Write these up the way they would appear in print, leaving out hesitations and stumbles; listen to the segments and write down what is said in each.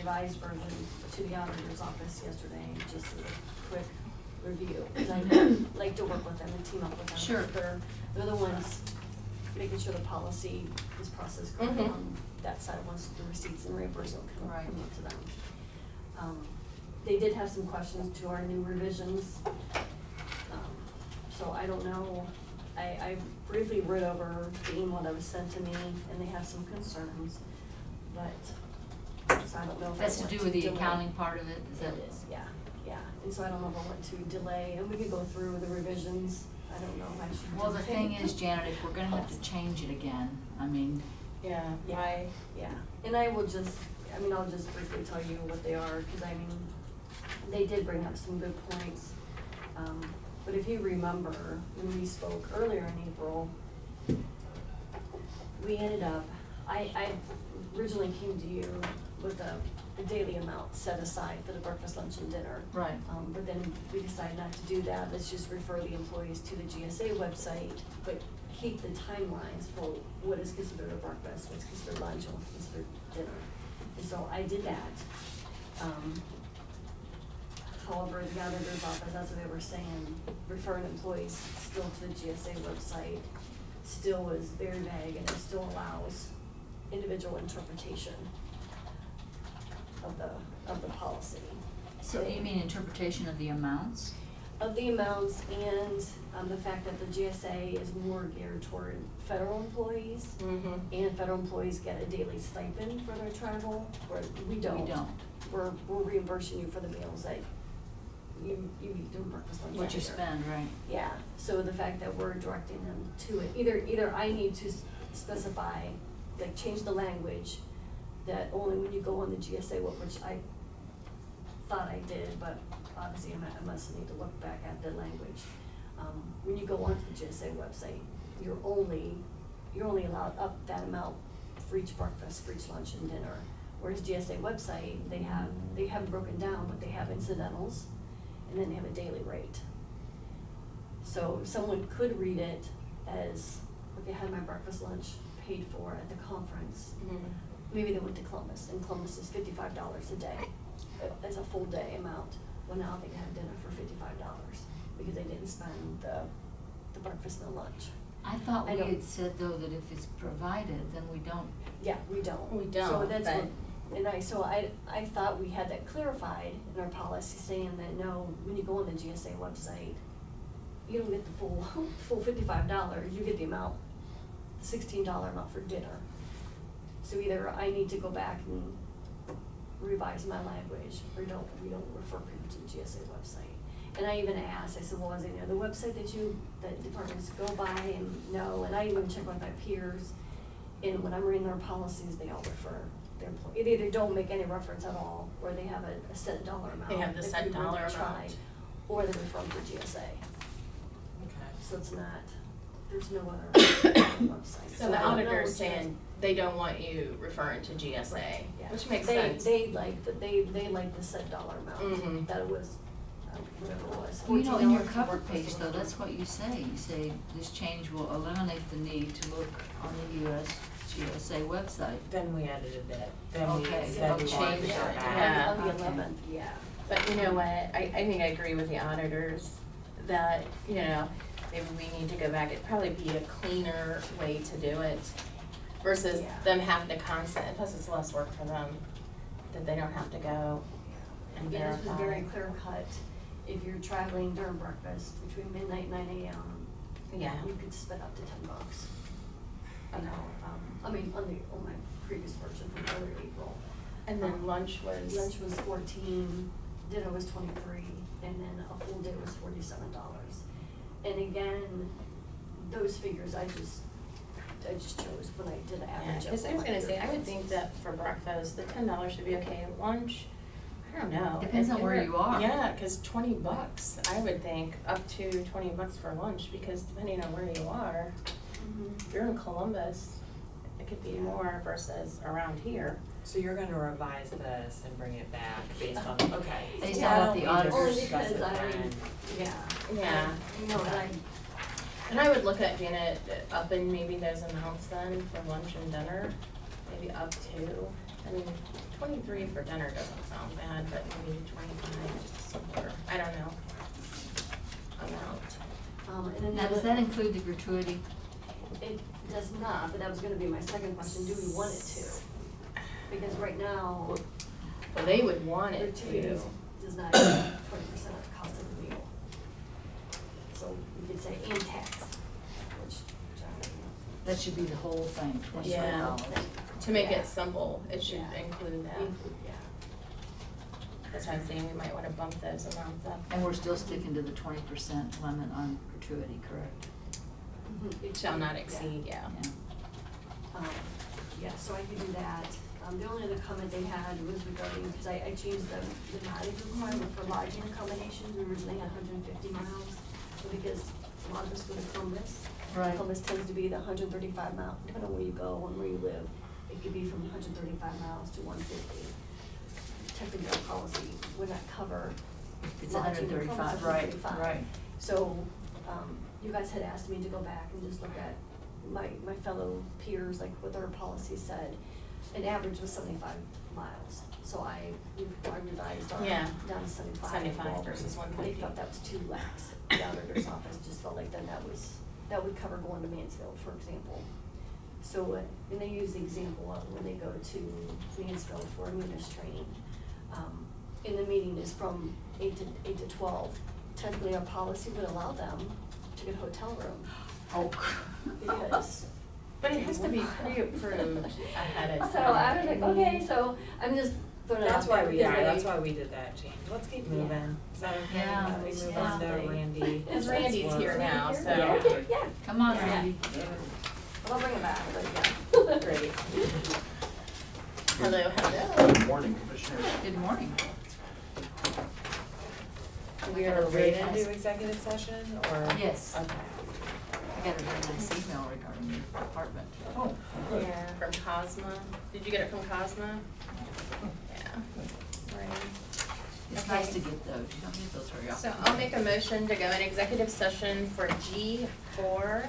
revised version to the auditor's office yesterday, just as a quick review. Cause I like to work with them and team up with them. Sure. They're the ones making sure the policy is processed correctly on that side, once the receipts and reimbursement come Right. up to them. They did have some questions to our new revisions. So I don't know, I briefly read over the email that was sent to me, and they have some concerns, but, so I don't know if I That's to want do with the delay. accounting part of it, is that? It is, yeah, and so I don't know if I want to delay, and we could go through the revisions, I don't know if I should. Well, the delay. thing is, Janet, if we're gonna have to change it again, I mean, Yeah, why? Yeah, and I'll just briefly tell you what they are, cause I mean, they did bring up some good points. But if you remember, when we spoke earlier in April, we ended up, I originally came to you with a daily amount set aside for the breakfast, lunch, and dinner. right, But then we decided not to do that, let's just refer the employees to the GSA website, but keep the timelines for what is considered a breakfast, what's considered lunch, and what's considered dinner. And so I did that. However, the auditor's office, that's what they were saying, referring employees still to the GSA website still is very vague, and it still allows individual interpretation of the policy. so you mean interpretation of the amounts? Of the amounts and the fact that the GSA is more geared toward federal employees. And federal employees get a daily stipend for their travel, where we don't. We don't. We're reimbursing you for the meals that you eat during breakfast, lunch, What you dinner. spend, right? Yeah, so the fact that we're directing them to it, either I need to specify, like change the language, that only when you go on the GSA, which I thought I did, but obviously I must need to look back at the language. When you go onto the GSA website, you're only allowed up that amount for each breakfast, for each lunch and dinner. Whereas GSA website, they have broken down, but they have incidentals, and then they have a daily rate. So someone could read it as, okay, I had my breakfast, lunch paid for at the conference. Maybe they went to Columbus, and Columbus is $55 a day, as a full day amount. Well, now they can have dinner for $55, because they didn't spend the breakfast and the lunch. I thought I we don't- had said though that if it's provided, then we don't. Yeah, we don't. We don't, So that's but- what, and I thought we had that clarified in our policy, saying that no, when you go on the GSA website, you don't get the full $55, you get the amount, $16 amount for dinner. So either I need to go back and revise my language, or we don't refer people to the GSA website. And I even asked, I said, well, is it, the website that departments go by, and no, and I even check with my peers, and when I'm reading their policies, they all refer their employees. They either don't make any reference at all, or they have a set dollar amount. They have the if set we really dollar try, amount. Or they refer them to GSA, Okay. so it's not, there's no other website. So the I don't know auditor's which saying they don't want you referring to GSA, Yeah. which makes They- sense. They like the set dollar amount, Mhm. that it was, whatever it was. You know, in your $14 cover for breakfast page and though, lunch. that's what you say. You say this change will eliminate the need to look on the GSA website. Then we edited it, then we Okay, said I'll we wanted change to go that. back. Yeah. On the Okay. 11th, yeah. But you know what, I think I agree with the auditors that, maybe we need to go back, it'd probably be a cleaner way to do it versus Yeah. them having to plus it's less work for them, that they don't have to go and Yeah, this was verify. very clear cut. If you're traveling during breakfast between midnight and 9 a.m., Yeah. you could spend up to $10. You know, on my previous version from earlier April. And then lunch was. Lunch was 14, dinner was 23, and then a full day was $47. And again, those figures I just chose when I did the Yeah, average. cause I was gonna say, I would think that for breakfast, the $10 should be okay. Lunch, I don't know. Depends on If where you're- you are. Yeah, cause $20, I would think up to $20 for lunch, because depending on where you are, if you're in Columbus, it could be more versus around here. So you're gonna revise this and bring it back based on, okay. Based So on why what don't the we auditors- Only discuss because it I, then? yeah. Yeah. And, And I would look at, Janet, upping maybe those amounts then for lunch and dinner, maybe up to, I mean, 23 for dinner doesn't sound bad, but maybe 25 somewhere, I don't know. Amount. And then Now, does the- that include the gratuity? It does not, but that was gonna be my second question, do we want it to? Because right now, Well, they would want it gratuities to. does not exceed 20% of the cost of the meal. So we could say and tax, which, That should be the whole thing, $25. To make Yeah. it simple, it should Yeah. include that. yeah. That's why I'm saying we might wanna bump those amounts up. And we're still sticking to the 20% limit on gratuity, correct? It Shall not yeah. exceed, yeah. Yeah. Yeah, so I could do that. The only other comment they had was regarding, because I changed the mileage requirement for lodging accommodations. We originally had 150 miles, but because a lot of us go to Columbus. Right. Columbus tends to be the 135 mile, depending on where you go and where you live. It could be from 135 miles to 150. Technically, our policy would not cover It's lodging in 135, Columbus, right, 135. right. So, you guys had asked me to go back and just look at my fellow peers, like what their policy said. An average was 75 miles, so I revised our Yeah. down to 75. 75 Well, versus They 150. thought that was too lax. The auditor's office just felt like then that would cover going to Mansfield, for example. So, and they use the example of when they go to Mansfield for a munis training. And the meeting is from 8 to 12. Technically, our policy would allow them to get a hotel room. Oh. Because. But it has to be pre-approved ahead of So time. I was like, okay, so I'm just throwing it out That's why there we because are, they- that's why we did that change. Let's keep Yeah. moving. Is that okay? Yeah. Can we move Yeah. on to Randy? Because Randy's here now, so. Yeah, okay, yeah. Come on, Yeah. Randy. I'll bring it back, but yeah. Great. Hello, hello. Good morning, Commissioners. Good morning. We are ready to do executive session, or? Yes. Okay. I got a very nice email regarding the department. Oh, Yeah, from Cosma. Did you get it from Cosma? Yeah. Right. It's nice to get those, you don't get those very often. So I'll make a motion to go in executive session for G4.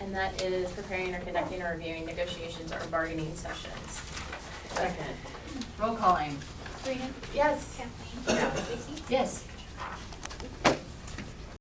And that is preparing or conducting or reviewing negotiations or bargaining sessions. second. Roll calling. Yes. Yes. Yes.